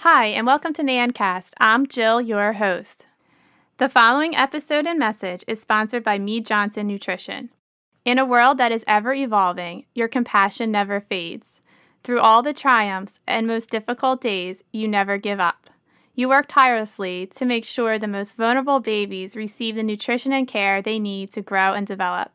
Hi, and welcome to NANNcast. I'm Jill, your host. The following episode and message is sponsored by Mead Johnson Nutrition. In a world that is ever evolving, your compassion never fades. Through all the triumphs and most difficult days, you never give up. You work tirelessly to make sure the most vulnerable babies receive the nutrition and care they need to grow and develop.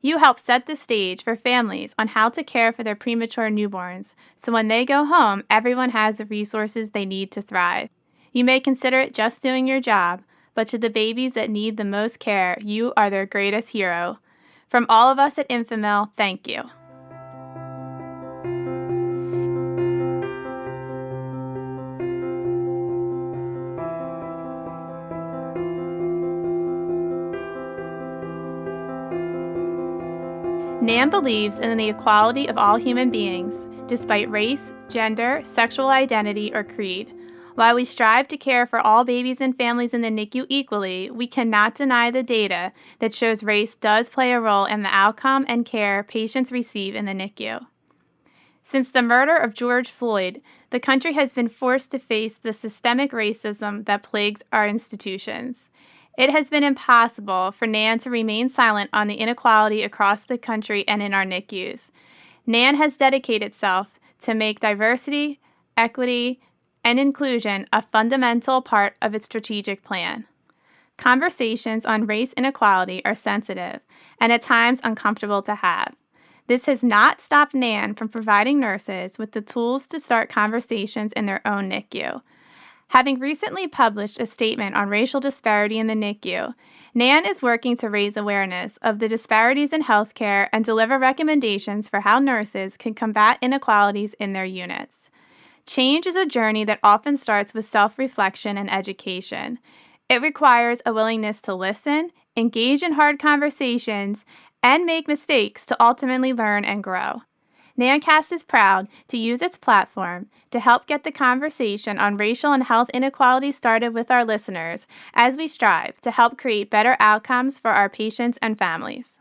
You help set the stage for families on how to care for their premature newborns, so when they go home, everyone has the resources they need to thrive. You may consider it just doing your job, but to the babies that need the most care, you are their greatest hero. From all of us at Infamil, thank you. NANN believes in the equality of all human beings, despite race, gender, sexual identity, or creed. While we strive to care for all babies and families in the NICU equally, we cannot deny the data that shows race does play a role in the outcome and care patients receive in the NICU. Since the murder of George Floyd, the country has been forced to face the systemic racism that plagues our institutions. It has been impossible for NANN to remain silent on the inequality across the country and in our NICUs. NANN has dedicated itself to make diversity, equity, and inclusion a fundamental part of its strategic plan. Conversations on race inequality are sensitive and at times uncomfortable to have. This has not stopped NANN from providing nurses with the tools to start conversations in their own NICU. Having recently published a statement on racial disparity in the NICU, NANN is working to raise awareness of the disparities in healthcare and deliver recommendations for how nurses can combat inequalities in their units. Change is a journey that often starts with self-reflection and education. It requires a willingness to listen, engage in hard conversations, and make mistakes to ultimately learn and grow. NANNcast is proud to use its platform to help get the conversation on racial and health inequality started with our listeners as we strive to help create better outcomes for our patients and families.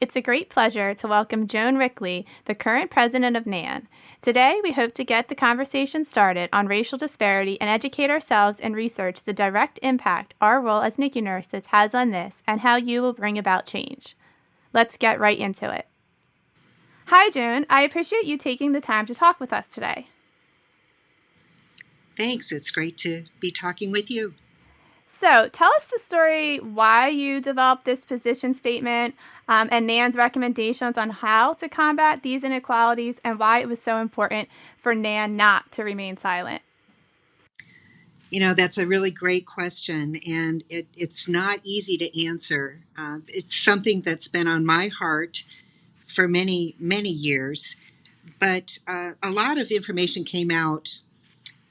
It's a great pleasure to welcome Joan Rikli, the current president of NANN. Today, we hope to get the conversation started on racial disparity and educate ourselves and research the direct impact our role as NICU nurses has on this and how you will bring about change. Let's get right into it. Hi, Joan. I appreciate you taking the time to talk with us today. Thanks. It's great to be talking with you. So, tell us the story why you developed this position statement and NANN's recommendations on how to combat these inequalities and why it was so important for NANN not to remain silent. You know, that's a really great question, and it's not easy to answer. It's something that's been on my heart for many, many years, but a lot of information came out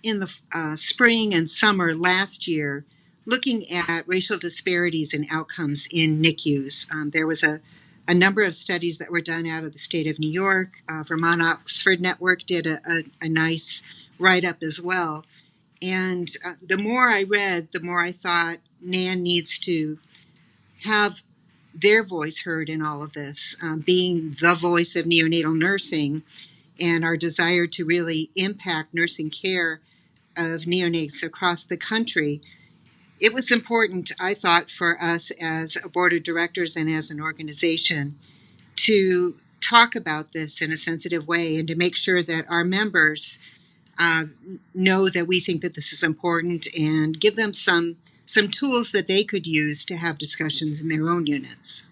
in the spring and summer last year looking at racial disparities in outcomes in NICUs. There was a number of studies that were done out of the state of New York. Vermont Oxford Network did a nice write-up as well. And the more I read, the more I thought NANN needs to have their voice heard in all of this, being the voice of neonatal nursing and our desire to really impact nursing care of neonates across the country. It was important, I thought, for us as a board of directors and as an organization to talk about this in a sensitive way and to make sure that our members know that we think that this is important and give them some tools that they could use to have discussions in their own units.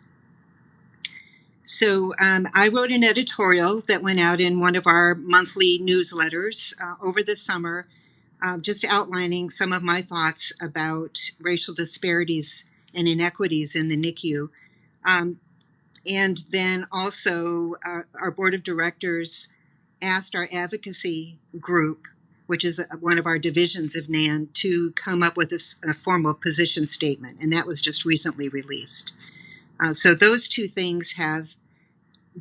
So I wrote an editorial that went out in one of our monthly newsletters over the summer, just outlining some of my thoughts about racial disparities and inequities in the NICU. And then also our board of directors asked our advocacy group, which is one of our divisions of NANN, to come up with a formal position statement, and that was just recently released. So those two things have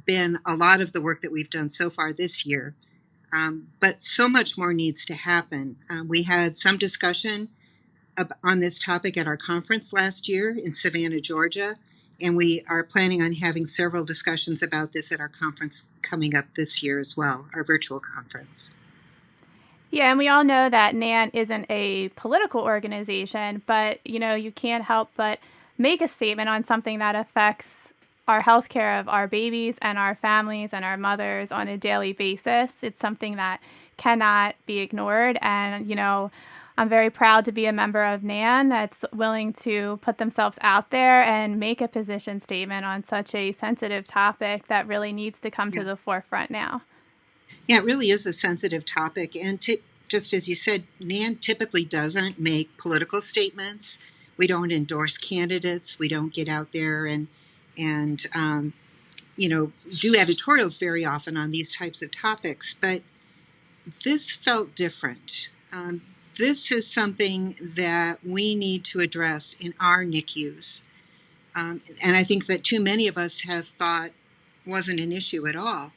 been a lot of the work that we've done so far this year, but so much more needs to happen. We had some discussion on this topic at our conference last year in Savannah, Georgia, and we are planning on having several discussions about this at our conference coming up this year as well, our virtual conference. Yeah, and we all know that NANN isn't a political organization, but you can't help but make a statement on something that affects our healthcare of our babies and our families and our mothers on a daily basis. It's something that cannot be ignored. And, I'm very proud to be a member of NANN that's willing to put themselves out there and make a position statement on such a sensitive topic that really needs to come to Yeah. the forefront now. Yeah, it really is a sensitive topic. And just as you said, NANN typically doesn't make political statements. We don't endorse candidates. We don't get out there and do editorials very often on these types of topics. But this felt different. This is something that we need to address in our NICUs. And I think that too many of us have thought wasn't an issue at all.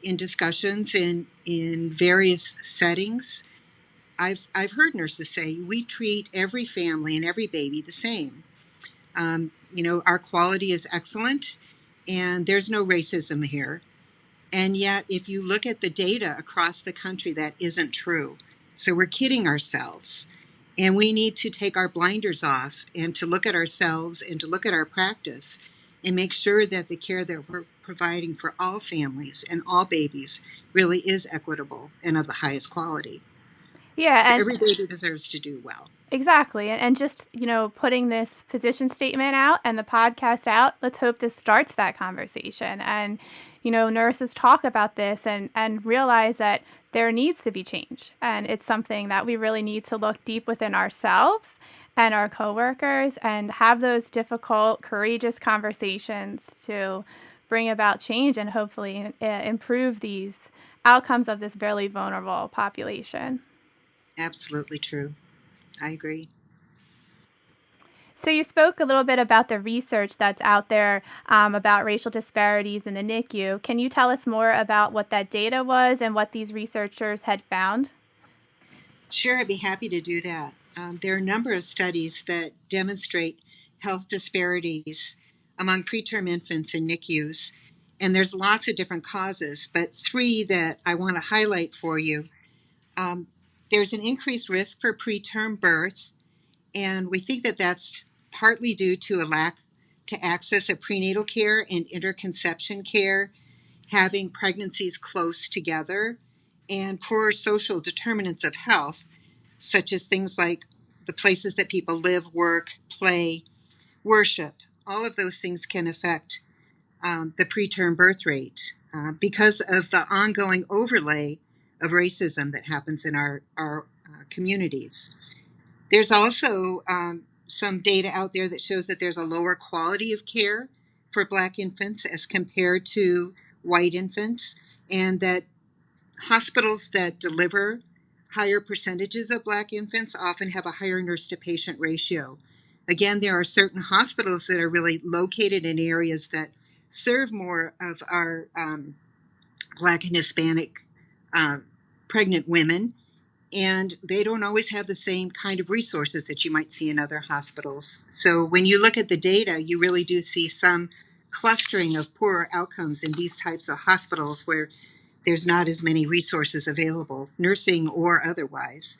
In discussions in various settings, I've heard nurses say we treat every family and every baby the same. Our quality is excellent, and there's no racism here. And yet, if you look at the data across the country, that isn't true. So we're kidding ourselves. And we need to take our blinders off and to look at ourselves and to look at our practice and make sure that the care that we're providing for all families and all babies really is equitable and of the highest quality. Yeah, So and every baby deserves to do well. exactly. And just, putting this position statement out and the podcast out, let's hope this starts that conversation. And, nurses talk about this and realize that there needs to be change. And it's something that we really need to look deep within ourselves and our coworkers and have those difficult, courageous conversations to bring about change and hopefully improve these outcomes of this very vulnerable population. Absolutely true. I agree. So you spoke a little bit about the research that's out there about racial disparities in the NICU. Can you tell us more about what that data was and what these researchers had found? Sure, I'd be happy to do that. There are a number of studies that demonstrate health disparities among preterm infants in NICUs, and there's lots of different causes, but three that I want to highlight for you. There's an increased risk for preterm birth, and we think that that's partly due to a lack to access of prenatal care and interconception care, having pregnancies close together, and poor social determinants of health, such as things like the places that people live, work, play, worship. All of those things can affect the preterm birth rate because of the ongoing overlay of racism that happens in our communities. There's also some data out there that shows that there's a lower quality of care for Black infants as compared to white infants, and that hospitals that deliver higher percentages of Black infants often have a higher nurse-to-patient ratio. Again, there are certain hospitals that are really located in areas that serve more of our Black and Hispanic pregnant women, and they don't always have the same kind of resources that you might see in other hospitals. So when you look at the data, you really do see some clustering of poorer outcomes in these types of hospitals where there's not as many resources available, nursing or otherwise.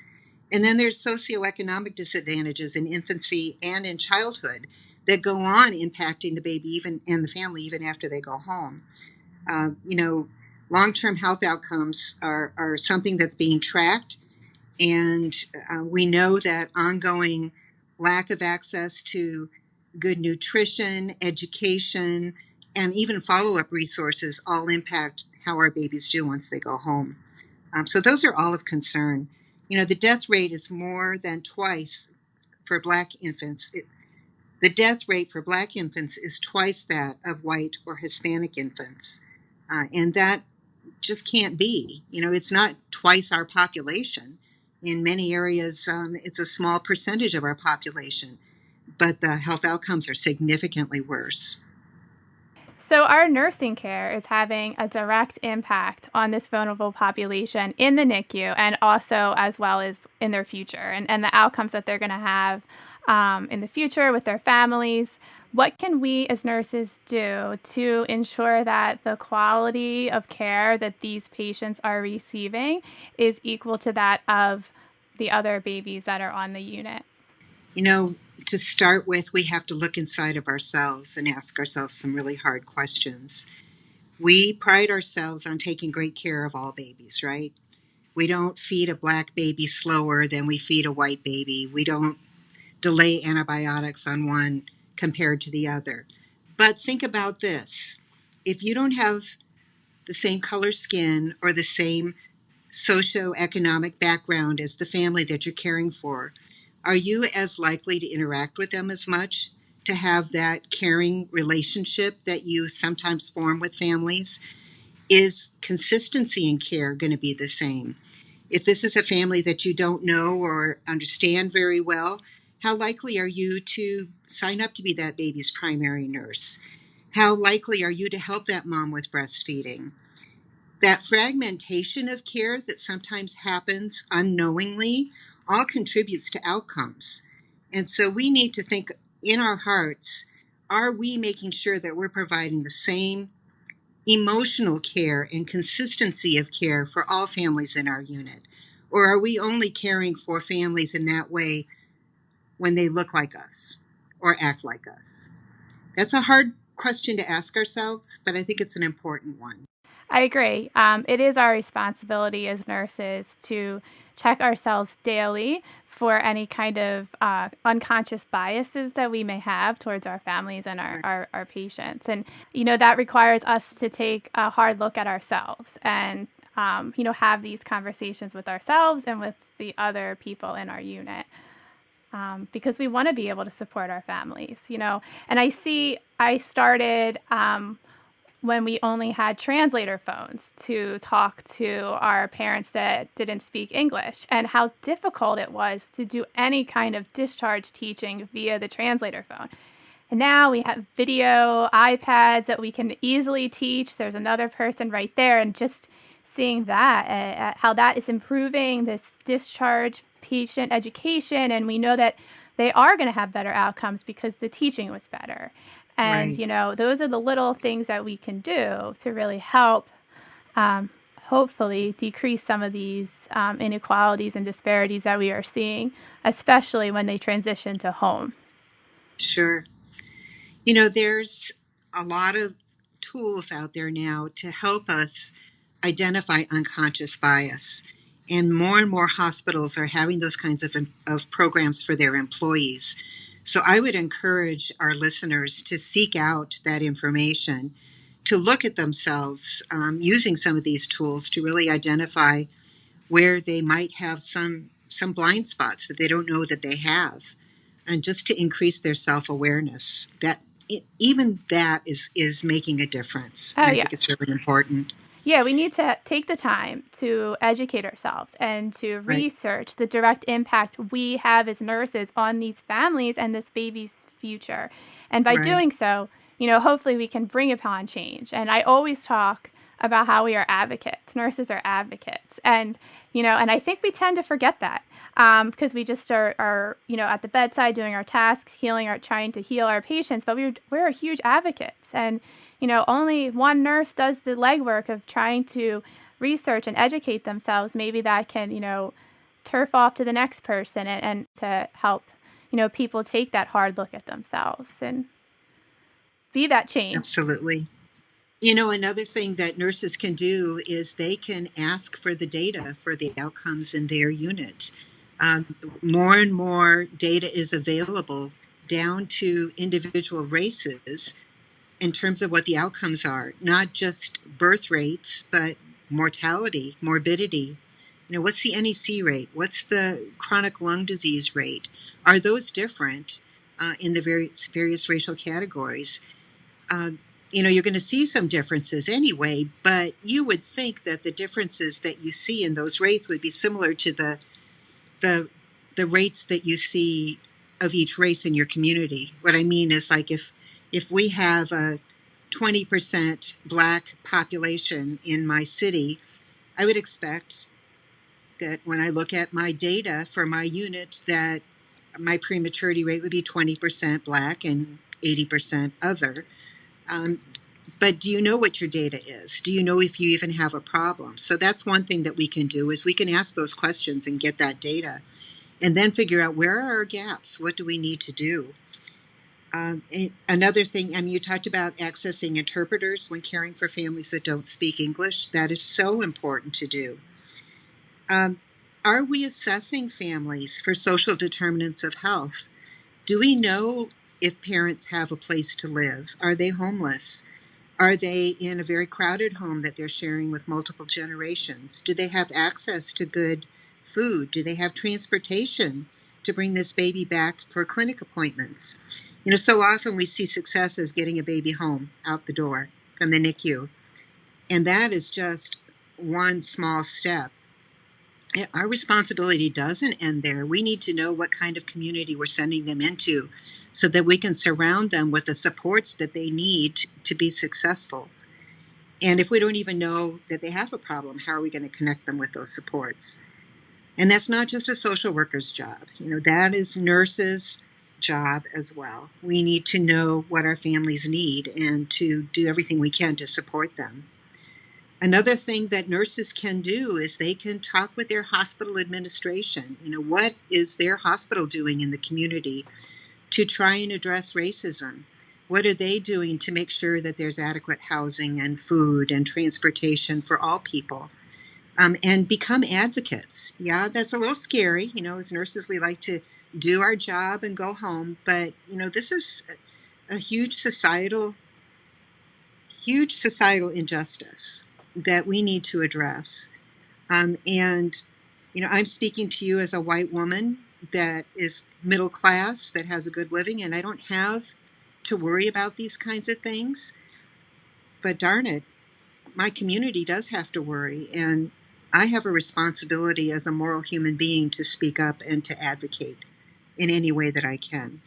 And then there's socioeconomic disadvantages in infancy and in childhood that go on impacting the baby even and the family even after they go home. Long-term health outcomes are something that's being tracked, and we know that ongoing lack of access to good nutrition, education, and even follow-up resources all impact how our babies do once they go home. So those are all of concern. The death rate is more than twice for Black infants. The death rate for Black infants is twice that of white or Hispanic infants. And that just can't be. It's not twice our population. In many areas, it's a small percentage of our population, but the health outcomes are significantly worse. So our nursing care is having a direct impact on this vulnerable population in the NICU and also as well as in their future and the outcomes that they're going to have in the future with their families. What can we as nurses do to ensure that the quality of care that these patients are receiving is equal to that of the other babies that are on the unit? You know, to start with, we have to look inside of ourselves and ask ourselves some really hard questions. We pride ourselves on taking great care of all babies, right? We don't feed a black baby slower than we feed a white baby. We don't delay antibiotics on one compared to the other. But think about this. If you don't have the same color skin or the same socioeconomic background as the family that you're caring for, are you as likely to interact with them as much, to have that caring relationship that you sometimes form with families? Is consistency in care going to be the same? If this is a family that you don't know or understand very well, how likely are you to sign up to be that baby's primary nurse? How likely are you to help that mom with breastfeeding? That fragmentation of care that sometimes happens unknowingly all contributes to outcomes. And so we need to think in our hearts, are we making sure that we're providing the same emotional care and consistency of care for all families in our unit? Or are we only caring for families in that way when they look like us or act like us? That's a hard question to ask ourselves, but I think it's an important one. I agree. It is our responsibility as nurses to check ourselves daily for any kind of unconscious biases that we may have towards our families and our patients. And, that requires us to take a hard look at ourselves and, have these conversations with ourselves and with the other people in our unit. Because we want to be able to support our families, And I started when we only had translator phones to talk to our parents that didn't speak English, and how difficult it was to do any kind of discharge teaching via the translator phone. And now we have video iPads that we can easily teach. There's another person right there, and just seeing that, how that is improving this discharge patient education, and we know that they are going to have better outcomes because the teaching was better. And, Right. Those are the little things that we can do to really help, hopefully, decrease some of these inequalities and disparities that we are seeing, especially when they transition to home. Sure. There's a lot of tools out there now to help us identify unconscious bias. And more hospitals are having those kinds of programs for their employees. So I would encourage our listeners to seek out that information, to look at themselves using some of these tools to really identify where they might have some blind spots that they don't know that they have, and just to increase their self-awareness. Even that is making a difference. Oh, And I yeah. think it's really important. Yeah, we need to take the time to educate ourselves and to Right. research the direct impact we have as nurses on these families and this baby's future. And by Right. doing so, hopefully we can bring upon change. And I always talk about how we are advocates. Nurses are advocates. And, and I think we tend to forget that because we just are, at the bedside doing our tasks, trying to heal our patients, but we're huge advocates. And, only one nurse does the legwork of trying to research and educate themselves. Maybe that can, turf off to the next person and to help, people take that hard look at themselves and be that change. Absolutely. Another thing that nurses can do is they can ask for the data for the outcomes in their unit. More and more data is available down to individual races in terms of what the outcomes are, not just birth rates, but mortality, morbidity. What's the NEC rate? What's the chronic lung disease rate? Are those different in the various racial categories? You're going to see some differences anyway, but you would think that the differences that you see in those rates would be similar to the rates that you see of each race in your community. What I mean is, like, if we have a 20% Black population in my city, I would expect that when I look at my data for my unit, that my prematurity rate would be 20% Black and 80% other. Um, but do you know what your data is? Do you know if you even have a problem? So that's one thing that we can do is we can ask those questions and get that data and then figure out where are our gaps? What do we need to do? Another thing, you talked about accessing interpreters when caring for families that don't speak English. That is so important to do. Are we assessing families for social determinants of health? Do we know if parents have a place to live? Are they homeless? Are they in a very crowded home that they're sharing with multiple generations? Do they have access to good food? Do they have transportation to bring this baby back for clinic appointments? So often we see success as getting a baby home out the door from the NICU. And that is just one small step. Our responsibility doesn't end there. We need to know what kind of community we're sending them into so that we can surround them with the supports that they need to be successful. And if we don't even know that they have a problem, how are we going to connect them with those supports? And that's not just a social worker's job. That is nurses' job as well. We need to know what our families need and to do everything we can to support them. Another thing that nurses can do is they can talk with their hospital administration. What is their hospital doing in the community to try and address racism? What are they doing to make sure that there's adequate housing and food and transportation for all people? And become advocates. Yeah, that's a little scary. As nurses, we like to do our job and go home. But, this is a huge societal injustice that we need to address. And, I'm speaking to you as a white woman that is middle class, that has a good living, and I don't have to worry about these kinds of things. But darn it, my community does have to worry. And I have a responsibility as a moral human being to speak up and to advocate in any way that I can.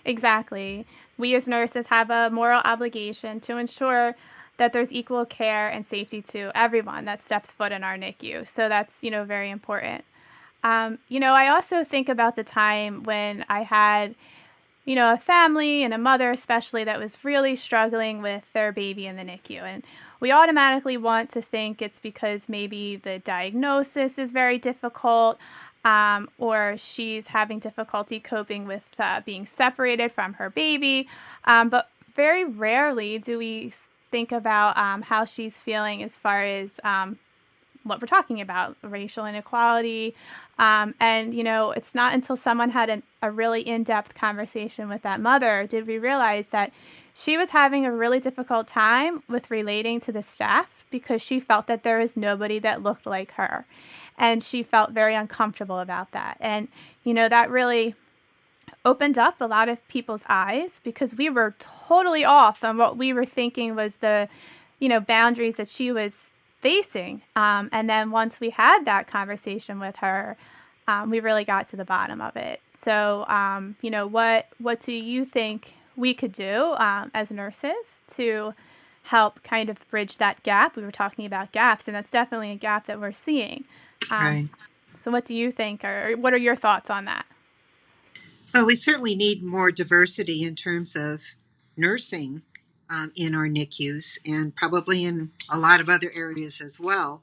Exactly. We as nurses have a moral obligation to ensure that there's equal care and safety to everyone that steps foot in our NICU. So that's, very important. I also think about the time when I had, a family and a mother especially that was really struggling with their baby in the NICU. And we automatically want to think it's because maybe the diagnosis is very difficult, or she's having difficulty coping with being separated from her baby. But very rarely do we think about how she's feeling as far as what we're talking about, racial inequality. And, it's not until someone had a really in-depth conversation with that mother did we realize that she was having a really difficult time with relating to the staff because she felt that there was nobody that looked like her. And she felt very uncomfortable about that. And, that really opened up a lot of people's eyes because we were totally off on what we were thinking was the, boundaries that she was facing. And then once we had that conversation with her, we really got to the bottom of it. So, what do you think we could do as nurses to help kind of bridge that gap? We were talking about gaps, and that's definitely a gap that we're seeing. Right. So what do you think, or what are your thoughts on that? Well, we certainly need more diversity in terms of nursing in our NICUs and probably in a lot of other areas as well.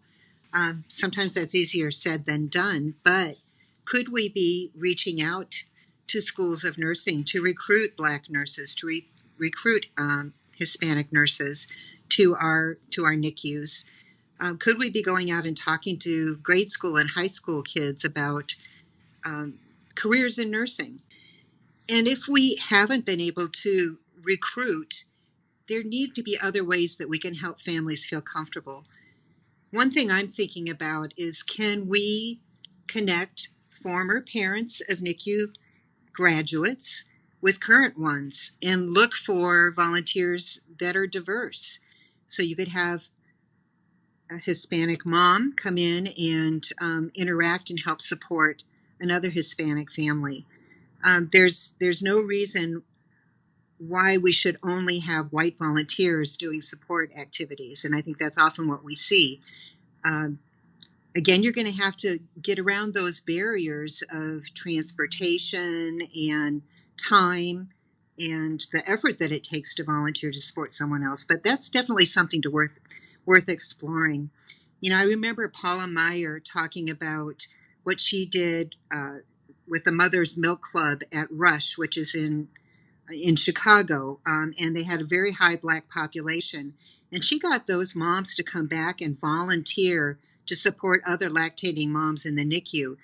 Sometimes that's easier said than done, but could we be reaching out to schools of nursing to recruit Black nurses, to recruit Hispanic nurses to our NICUs? Could we be going out and talking to grade school and high school kids about careers in nursing? And if we haven't been able to recruit, there need to be other ways that we can help families feel comfortable. One thing I'm thinking about is, can we connect former parents of NICU graduates with current ones and look for volunteers that are diverse? So you could have a Hispanic mom come in and interact and help support another Hispanic family. There's no reason why we should only have white volunteers doing support activities, and I think that's often what we see. Again, you're going to have to get around those barriers of transportation and time and the effort that it takes to volunteer to support someone else. But that's definitely something worth exploring. I remember Paula Meyer talking about what she did with the Mother's Milk Club at Rush, which is in Chicago, and they had a very high Black population. And she got those moms to come back and volunteer to support other lactating moms in the NICU.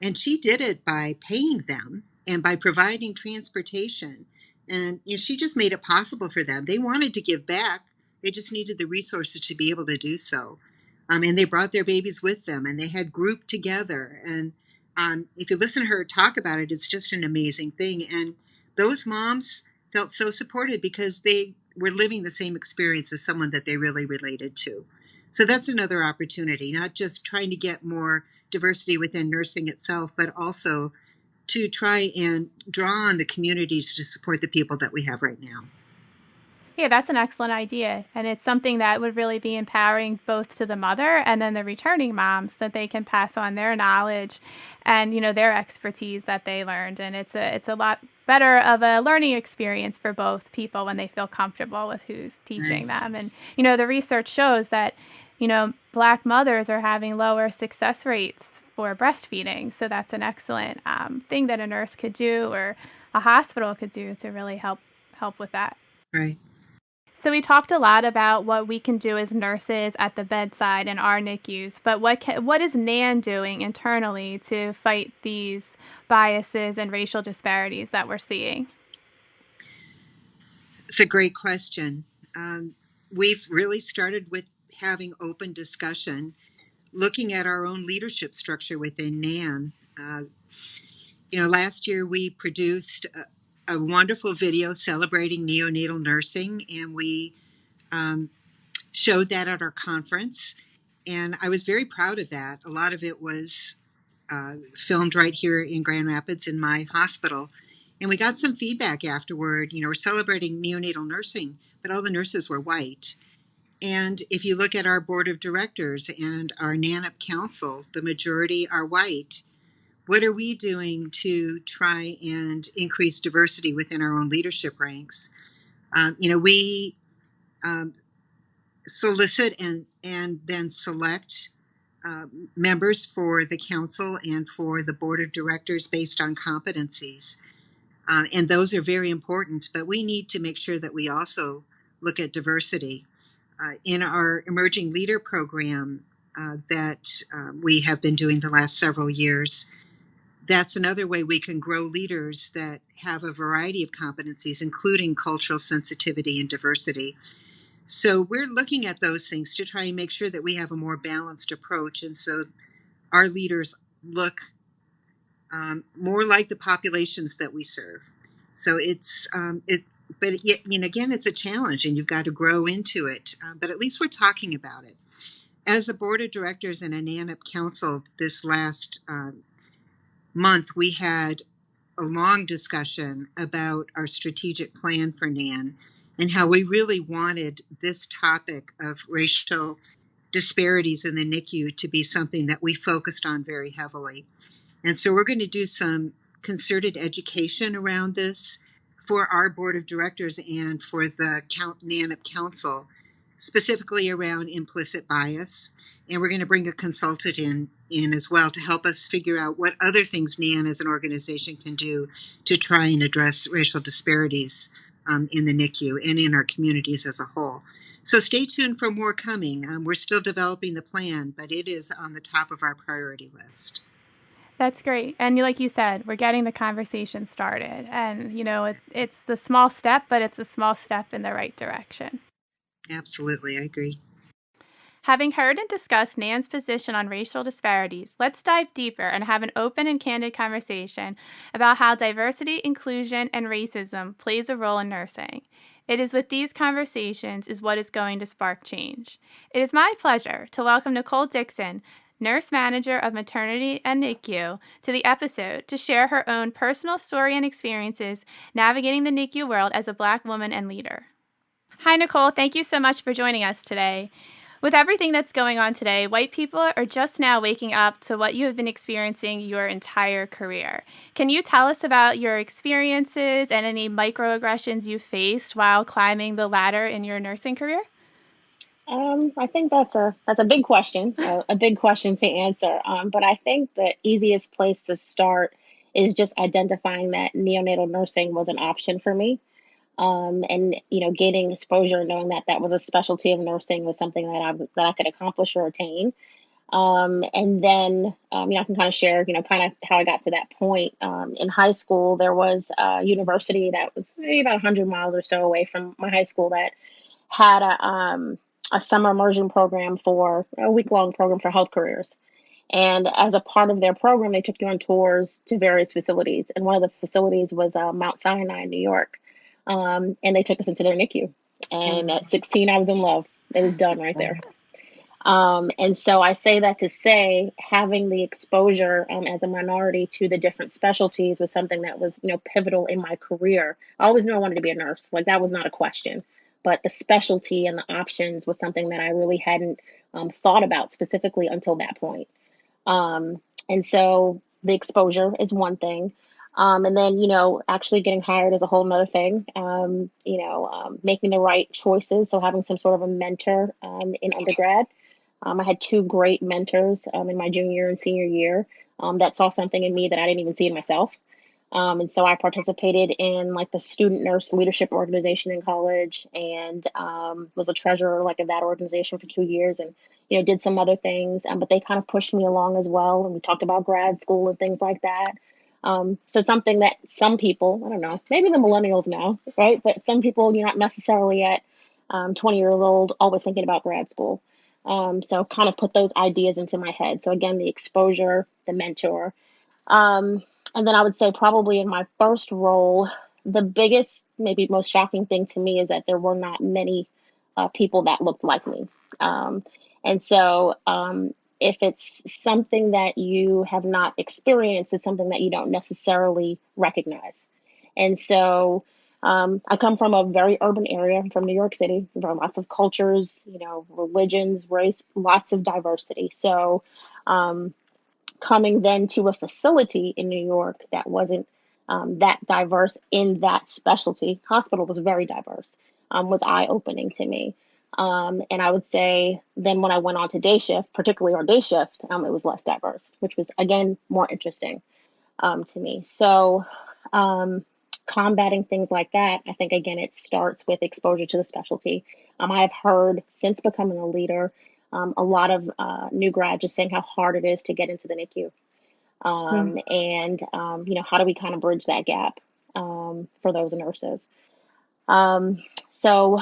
And she did it by paying them and by providing transportation. And she just made it possible for them. They wanted to give back. They just needed the resources to be able to do so. And they brought their babies with them, and they had grouped together. And if you listen to her talk about it, it's just an amazing thing. And those moms felt so supported because they were living the same experience as someone that they really related to. So that's another opportunity, not just trying to get more diversity within nursing itself, but also to try and draw on the communities to support the people that we have right now. Yeah, that's an excellent idea. And it's something that would really be empowering both to the mother and then the returning moms, that they can pass on their knowledge and, their expertise that they learned. And it's a lot better of a learning experience for both people when they feel comfortable with who's teaching them. And, the research shows that, Black mothers are having lower success rates for breastfeeding. So that's an excellent thing that a nurse could do or a hospital could do to really help with that. Right. So we talked a lot about what we can do as nurses at the bedside in our NICUs, but what is NANN doing internally to fight these biases and racial disparities that we're seeing? It's a great question. We've really started with having open discussion, looking at our own leadership structure within NANN. Last year we produced a wonderful video celebrating neonatal nursing, and we showed that at our conference, and I was very proud of that. A lot of it was filmed right here in Grand Rapids in my hospital, and we got some feedback afterward. We're celebrating neonatal nursing, but all the nurses were white. And if you look at our board of directors and our NANN council, the majority are white. What are we doing to try and increase diversity within our own leadership ranks? We solicit and then select members for the council and for the board of directors based on competencies. And those are very important, but we need to make sure that we also look at diversity. In our Emerging Leader program that we have been doing the last several years, that's another way we can grow leaders that have a variety of competencies, including cultural sensitivity and diversity. So we're looking at those things to try and make sure that we have a more balanced approach. And so our leaders look more like the populations that we serve. So but yet, again, it's a challenge and you've got to grow into it. But at least we're talking about it. As a board of directors and a NANN council this last month, we had a long discussion about our strategic plan for NANN and how we really wanted this topic of racial disparities in the NICU to be something that we focused on very heavily. And so we're going to do some concerted education around this for our board of directors and for the NANN council, specifically around implicit bias. And we're going to bring a consultant in as well to help us figure out what other things NANN as an organization can do to try and address racial disparities in the NICU and in our communities as a whole. So stay tuned for more coming. We're still developing the plan, but it is on the top of our priority list. That's great. And like you said, we're getting the conversation started. And, it's the small step, but it's a small step in the right direction. Absolutely. I agree. Having heard and discussed NANN's position on racial disparities, let's dive deeper and have an open and candid conversation about how diversity, inclusion, and racism plays a role in nursing. It is with these conversations is what is going to spark change. It is my pleasure to welcome Nicole Dixon, Nurse Manager of Maternity and NICU, to the episode to share her own personal story and experiences navigating the NICU world as a Black woman and leader. Hi, Nicole. Thank you so much for joining us today. With everything that's going on today, white people are just now waking up to what you have been experiencing your entire career. Can you tell us about your experiences and any microaggressions you faced while climbing the ladder in your nursing career? I think that's a big question, a big question to answer. But I think the easiest place to start is just identifying that neonatal nursing was an option for me. And gaining exposure, knowing that that was a specialty of nursing was something that I could accomplish or attain. And then I can kind of share, kind of how I got to that point. In high school, there was a university that was maybe about 100 miles or so away from my high school that had a summer immersion program for a week-long program for health careers. And as a part of their program, they took you on tours to various facilities. And one of the facilities was Mount Sinai in New York. And they took us into their NICU. And at 16, I was in love. It was done right there. And so I say that to say having the exposure as a minority to the different specialties was something that was, pivotal in my career. I always knew I wanted to be a nurse. Like that was not a question. But the specialty and the options was something that I really hadn't thought about specifically until that point. And so the exposure is one thing. And then, actually getting hired is a whole nother thing. Making the right choices. So having some sort of a mentor in undergrad. I had two great mentors in my junior and senior year that saw something in me that I didn't even see in myself. And so I participated in like the student nurse leadership organization in college and was a treasurer like of that organization for 2 years and, did some other things. But they kind of pushed me along as well. And we talked about grad school and things like that. So something that some people, I don't know, maybe the millennials now, right? But some people, you're not necessarily at 20 years old, always thinking about grad school. So kind of put those ideas into my head. So again, the exposure, the mentor. And then I would say probably in my first role, the biggest, maybe most shocking thing to me is that there were not many people that looked like me. And so if it's something that you have not experienced, it's something that you don't necessarily recognize. And so I come from a very urban area. I'm from New York City. There are lots of cultures, religions, race, lots of diversity. So coming then to a facility in New York that wasn't that diverse in that specialty, hospital was very diverse, was eye-opening to me. And I would say then when I went on to day shift, particularly our day shift, it was less diverse, which was, again, more interesting to me. So combating things like that, I think, again, it starts with exposure to the specialty. I have heard since becoming a leader, a lot of new grads just saying how hard it is to get into the NICU. And, how do we kind of bridge that gap for those nurses? So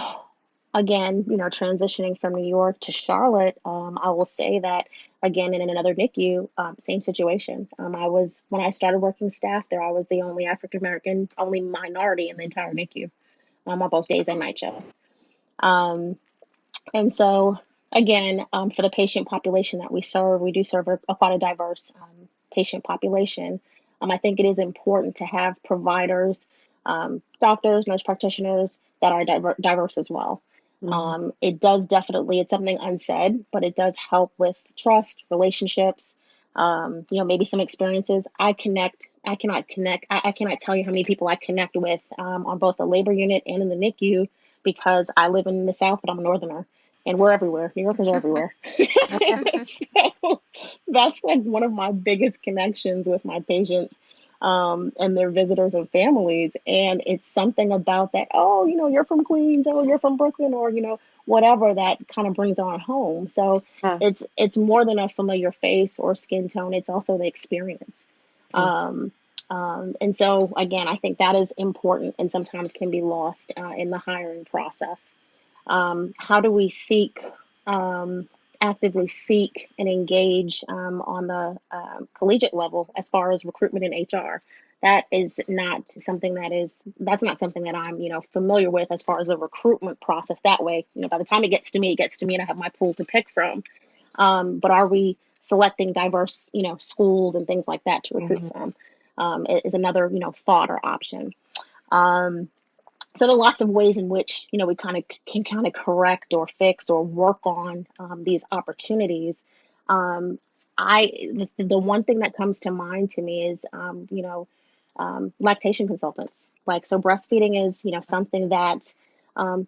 again, transitioning from New York to Charlotte, I will say that again, in another NICU, same situation. When I started working staff there, I was the only African-American, only minority in the entire NICU on both days and night shift. And so again, for the patient population that we serve, we do serve quite a diverse patient population. I think it is important to have providers, doctors, nurse practitioners that are diverse as well. It does definitely, it's something unsaid, but it does help with trust, relationships, maybe some experiences. I cannot tell you how many people I connect with on both the labor unit and in the NICU because I live in the South, but I'm a Northerner. And we're everywhere. New Yorkers are everywhere. So that's like one of my biggest connections with my patients and their visitors and families. And it's something about that, oh, you're from Queens, oh, you're from Brooklyn, or, whatever that kind of brings on home. So it's more than a familiar face or skin tone. It's also the experience. And so, again, I think that is important and sometimes can be lost in the hiring process. How do we actively seek and engage on the collegiate level as far as recruitment in HR? That's not something that I'm, familiar with as far as the recruitment process that way. By the time it gets to me and I have my pool to pick from. But are we selecting diverse, schools and things like that to recruit from? Is another, thought or option. So there are lots of ways in which we can correct or fix or work on these opportunities. Um, the one thing that comes to mind to me is lactation consultants. Like, so breastfeeding is something that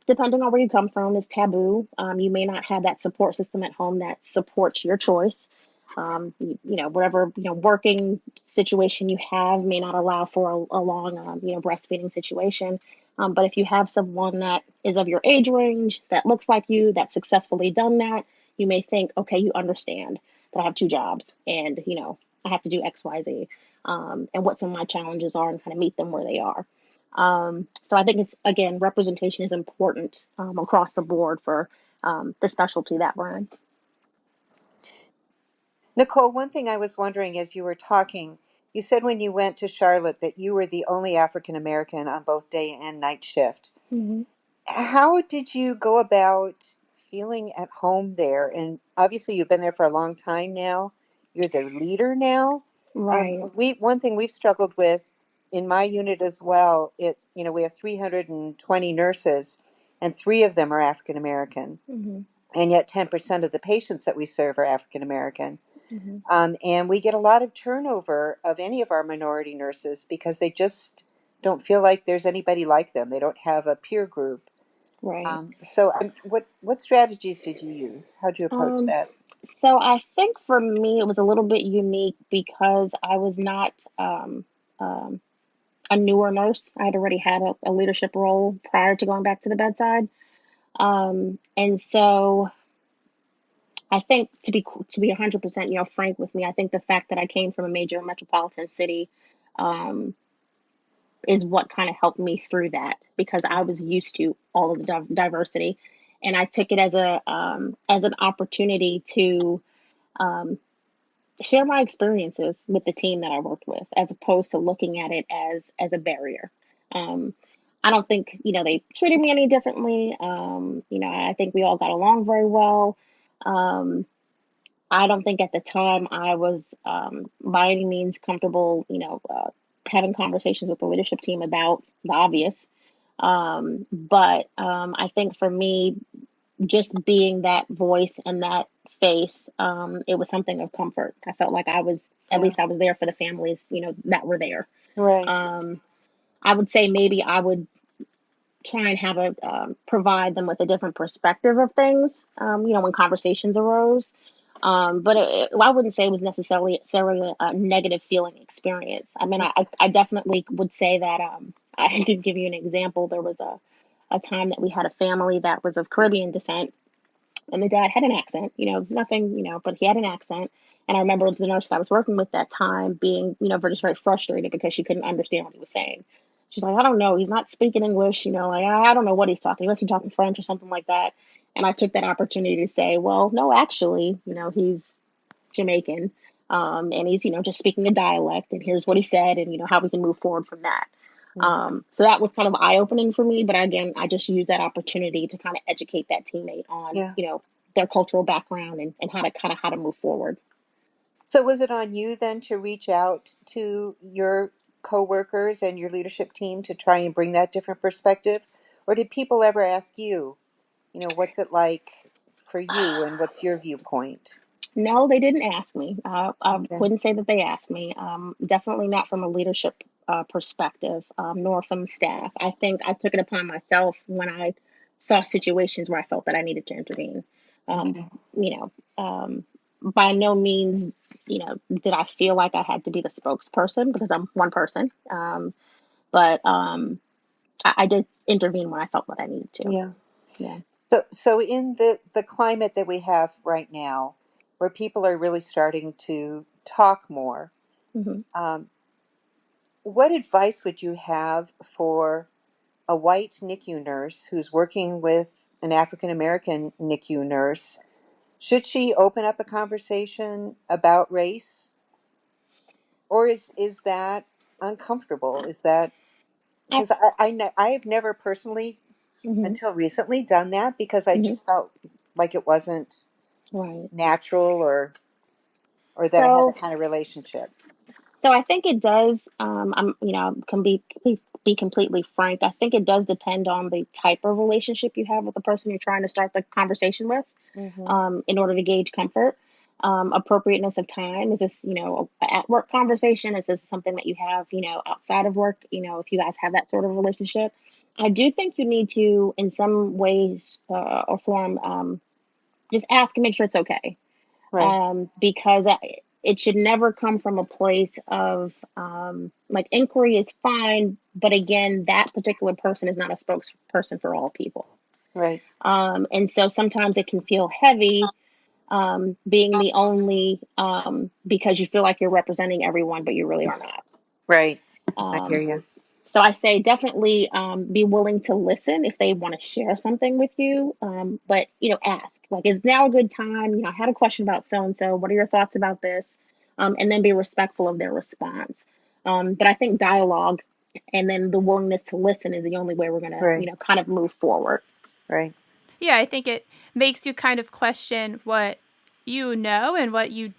depending on where you come from is taboo. You may not have that support system at home that supports your choice. Whatever working situation you have may not allow for a long breastfeeding situation. But if you have someone that is of your age range, that looks like you, that's successfully done that, you may think, okay, you understand that I have two jobs and, I have to do X, Y, Z, and what some of my challenges are and kind of meet them where they are. So I think it's, again, representation is important across the board for the specialty that we're in. Nicole, one thing I was wondering as you were talking, you said when you went to Charlotte that you were the only African American on both day and night shift. Mm-hmm. How did you go about feeling at home there? And obviously, you've been there for a long time now. You're the leader now. Right. One thing we've struggled with in my unit as well. We have 320 nurses, and 3 of them are African American, Mm-hmm. and yet 10% of the patients that we serve are African American. Mm-hmm. And we get a lot of turnover of any of our minority nurses because they just don't feel like there's anybody like them. They don't have a peer group. Right. What strategies did you use? How'd you approach Um, that? so I think for me it was a little bit unique because I was not um, a newer nurse. I had already had a leadership role prior to going back to the bedside. And so I think to be 100% frank with me, I think the fact that I came from a major metropolitan city um, is what kind of helped me through that because I was used to all of the diversity, and I took it as an opportunity to um, share my experiences with the team that I worked with, as opposed to looking at it as a barrier. Um, I don't think they treated me any differently. I think we all got along very well. Um, I don't think at the time I was by any means comfortable, having conversations with the leadership team about the obvious. But I think for me, just being that voice and that face, it was something of comfort. I felt like at Yeah, least I was there for the families, that were there. right. Um, I would say maybe I would try and have provide them with a different perspective of things, when conversations arose. But I wouldn't say it was necessarily a negative feeling experience. I mean, I definitely would say that I could give you an example. There was a time that we had a family that was of Caribbean descent, and the dad had an accent, nothing, but he had an accent. And I remember the nurse that I was working with that time being, just very frustrated because she couldn't understand what he was saying. She's like, I don't know, he's not speaking English, like I don't know what he's talking. He must be talking French or something like that. And I took that opportunity to say, well, no, actually, he's Jamaican, and he's just speaking a dialect. And here's what he said, and how we can move forward from that. Mm. So that was kind of eye opening for me. But again, I just used that opportunity to kind of educate that teammate on, Yeah. their cultural background and how to move forward. So was it on you then to reach out to your coworkers and your leadership team to try and bring that different perspective? Or did people ever ask you, what's it like for you and what's your viewpoint? No, they didn't ask me. I Okay. wouldn't say that they asked me. Definitely not from a leadership perspective, nor from staff. I think I took it upon myself when I saw situations where I felt that I needed to intervene. Um, Okay. you know, by no means, did I feel like I had to be the spokesperson because I'm one person. But I did intervene when I felt that I needed to. Yeah. Yeah. So in the climate that we have right now, where people are really starting to talk more, Hmm. um, what advice would you have for a white NICU nurse who's working with an African American NICU nurse? Should she open up a conversation about race, or is that uncomfortable? Is that I, because I have never personally hmm until recently done that because I hmm just felt like it wasn't Right. natural or that I had So that kind of relationship. So I think it does. Can be completely frank. I think it does depend on the type of relationship you have with the person you're trying to start the conversation with. Mm-hmm. In order to gauge comfort, appropriateness of time. Is this a at work conversation? Is this something that you have outside of work? If you guys have that sort of relationship, I do think you need to, in some ways or form, just ask and make sure it's okay. Right. Because it should never come from a place of like inquiry is fine, but again, that particular person is not a spokesperson for all people. Right. And so sometimes it can feel heavy being the only because you feel like you're representing everyone, but you really are not. Right. I hear you. So I say definitely be willing to listen if they want to share something with you. But ask like, is now a good time? I had a question about so and so. What are your thoughts about this? And then be respectful of their response. But I think dialogue and then the willingness to listen is the only way we're gonna Right. kind of move forward. Right. Yeah, I think it makes you kind of question what you know and what you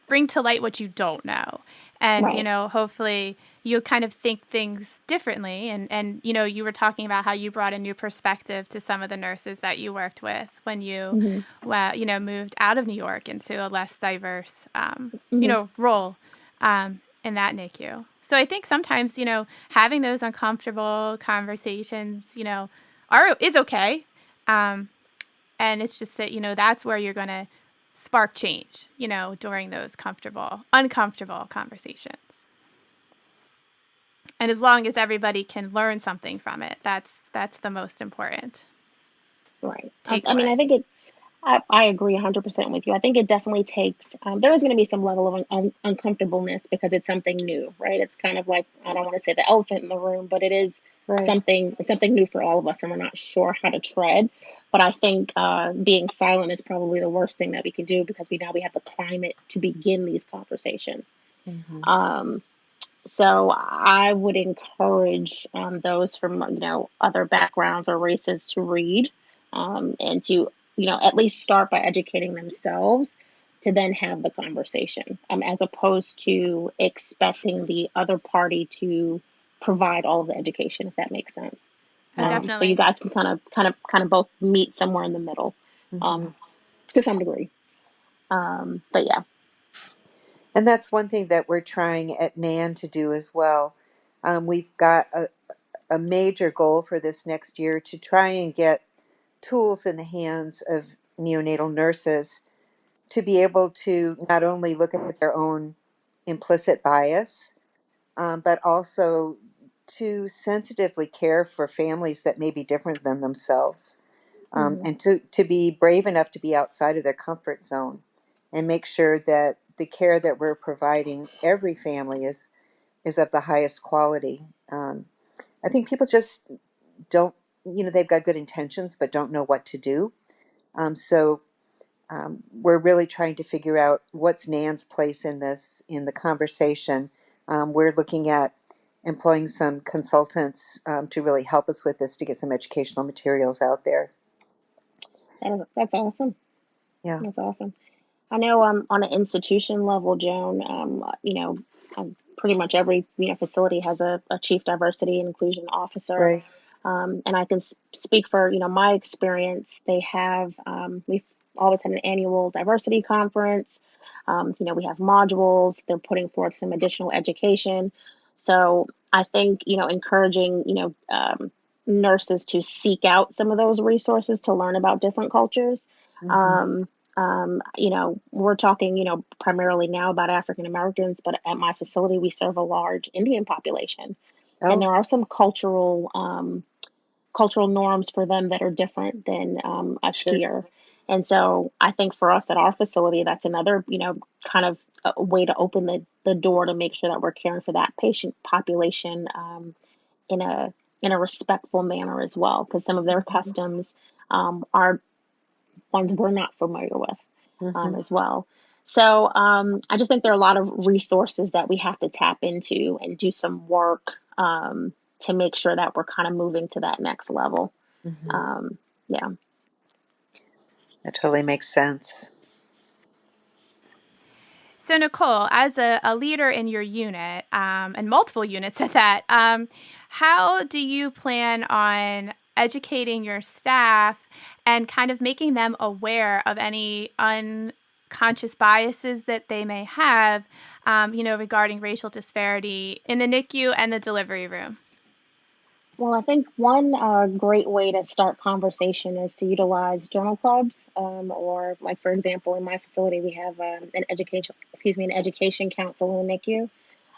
bring to light what you don't know. And, Right. hopefully you kind of think things differently. And you were talking about how you brought a new perspective to some of the nurses that you worked with when you, moved out of New York into a less diverse, role in that NICU. So I think sometimes, having those uncomfortable conversations, is okay. And it's just that, that's where you're going to spark change, during those uncomfortable conversations. And as long as everybody can learn something from it, that's the most important. Right. Takeaway. I mean, I think I agree 100% with you. I think it definitely takes, there is going to be some level of uncomfortableness because it's something new, right? It's kind of like, I don't want to say the elephant in the room, but it is Right. something new for all of us and we're not sure how to tread. But I think being silent is probably the worst thing that we can do because we have the climate to begin these conversations. Mm-hmm. So I would encourage those from other backgrounds or races to read and to at least start by educating themselves to then have the conversation as opposed to expecting the other party to provide all of the education, if that makes sense. Definitely. So you guys can kind of both meet somewhere in the middle to some degree. But yeah. And that's one thing that we're trying at NANN to do as well. We've got a major goal for this next year to try and get tools in the hands of neonatal nurses to be able to not only look at their own implicit bias, but also to sensitively care for families that may be different than themselves, and to be brave enough to be outside of their comfort zone and make sure that the care that we're providing every family is of the highest quality. I think people just don't, they've got good intentions but don't know what to do. So we're really trying to figure out what's NANN's place in the conversation. We're looking at employing some consultants to really help us with this to get some educational materials out there. That's awesome. Yeah. That's awesome. I know on an institution level, Joan, pretty much every facility has a chief diversity and inclusion officer. Right. And I can speak for my experience. They have we've always had an annual diversity conference. We have modules. They're putting forth some additional education. So I think encouraging nurses to seek out some of those resources to learn about different cultures. We're talking primarily now about African Americans, but at my facility we serve a large Indian population, and there are some cultural norms for them that are different than us here. And so I think for us at our facility, that's another, kind of a way to open the door to make sure that we're caring for that patient population in a respectful manner as well, because some of their customs are ones we're not familiar with as well. So I just think there are a lot of resources that we have to tap into and do some work to make sure that we're kind of moving to that next level. Yeah. That totally makes sense. So, Nicole, as a leader in your unit, and multiple units at that, how do you plan on educating your staff and kind of making them aware of any unconscious biases that they may have, regarding racial disparity in the NICU and the delivery room? Well, I think one great way to start conversation is to utilize journal clubs, or like for example, in my facility, we have an education council in the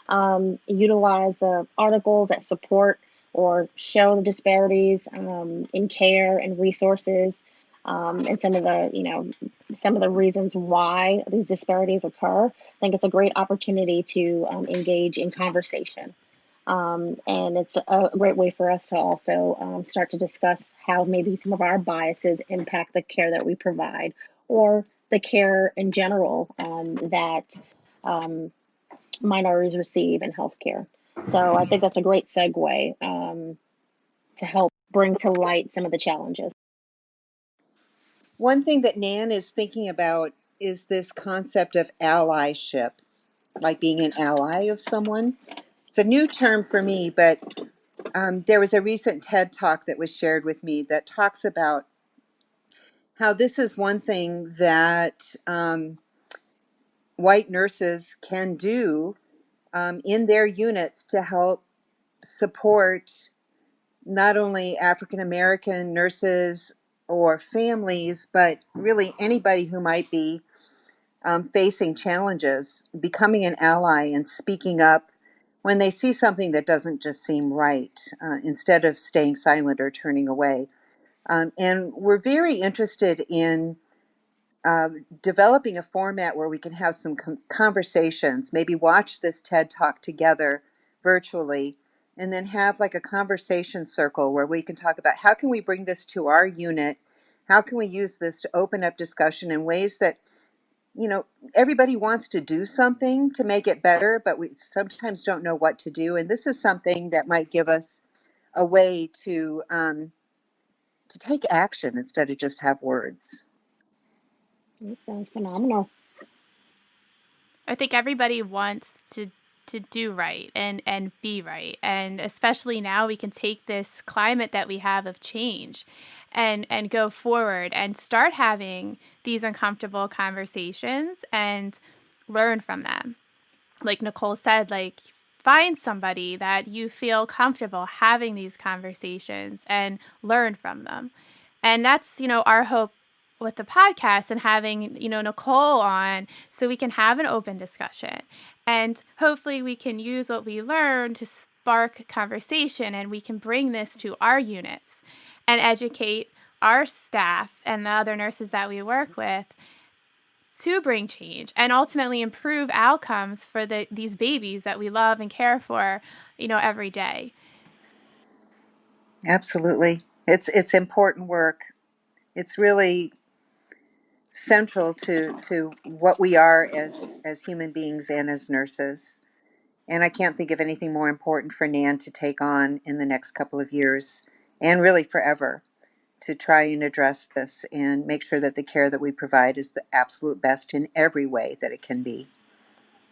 NICU. Utilize the articles that support or show the disparities in care and resources, and some of the reasons why these disparities occur. I think it's a great opportunity to engage in conversation. And it's a great way for us to also start to discuss how maybe some of our biases impact the care that we provide or the care in general that minorities receive in healthcare. So I think that's a great segue to help bring to light some of the challenges. One thing that Nan is thinking about is this concept of allyship, like being an ally of someone. It's a new term for me, but there was a recent TED Talk that was shared with me that talks about how this is one thing that white nurses can do in their units to help support not only African-American nurses or families, but really anybody who might be facing challenges, becoming an ally and speaking up when they see something that doesn't just seem right, instead of staying silent or turning away. And we're very interested in developing a format where we can have some conversations, maybe watch this TED Talk together virtually, and then have like a conversation circle where we can talk about how can we bring this to our unit? How can we use this to open up discussion in ways that, everybody wants to do something to make it better, but we sometimes don't know what to do. And this is something that might give us a way to take action instead of just have words. That sounds phenomenal. I think everybody wants to do right and be right. And especially now we can take this climate that we have of change and go forward and start having these uncomfortable conversations and learn from them. Like Nicole said, like find somebody that you feel comfortable having these conversations and learn from them. And that's, our hope with the podcast and having, Nicole on so we can have an open discussion. And hopefully we can use what we learn to spark conversation and we can bring this to our units and educate our staff and the other nurses that we work with to bring change and ultimately improve outcomes for these babies that we love and care for, every day. Absolutely. It's important work. It's really central to what we are as human beings and as nurses. And I can't think of anything more important for NANN to take on in the next couple of years and really forever to try and address this and make sure that the care that we provide is the absolute best in every way that it can be.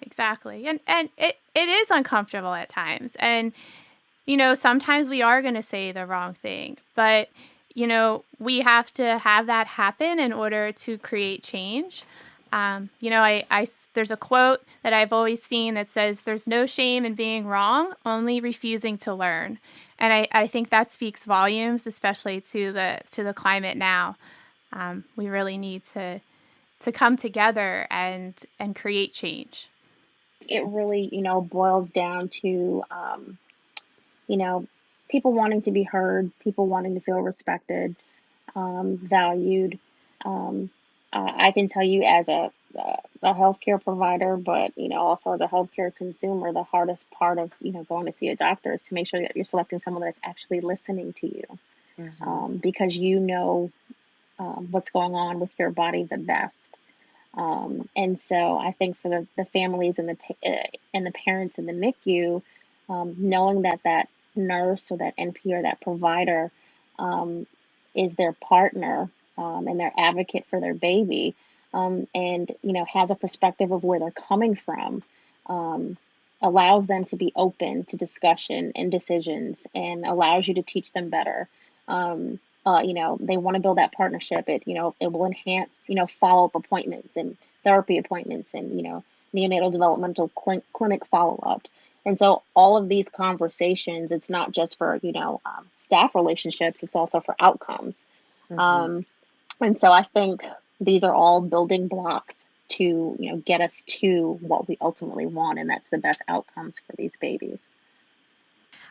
Exactly. And it is uncomfortable at times. And, sometimes we are going to say the wrong thing. But, we have to have that happen in order to create change. There's a quote that I've always seen that says, "There's no shame in being wrong, only refusing to learn." And I think that speaks volumes, especially to the climate now. We really need to come together and create change. It really, boils down to, people wanting to be heard, people wanting to feel respected, valued. I can tell you as a healthcare provider, but also as a healthcare consumer, the hardest part of going to see a doctor is to make sure that you're selecting someone that's actually listening to you, because what's going on with your body the best. And so I think for the families and the parents in the NICU, knowing that nurse or that NP or that provider is their partner and their advocate for their baby, and, has a perspective of where they're coming from, allows them to be open to discussion and decisions and allows you to teach them better. They want to build that partnership. It will enhance, follow-up appointments and therapy appointments and, neonatal developmental clinic follow-ups. And so all of these conversations, it's not just for, staff relationships, it's also for outcomes. And so I think these are all building blocks to, get us to what we ultimately want, and that's the best outcomes for these babies.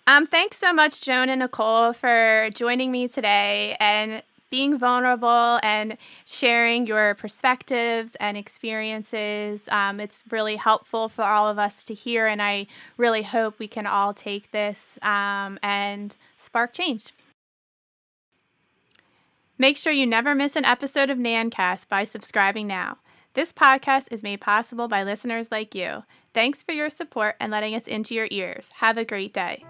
Thanks so much, Joan and Nicole, for joining me today and being vulnerable and sharing your perspectives and experiences. It's really helpful for all of us to hear, and I really hope we can all take this and spark change. Make sure you never miss an episode of NANNcast by subscribing now. This podcast is made possible by listeners like you. Thanks for your support and letting us into your ears. Have a great day.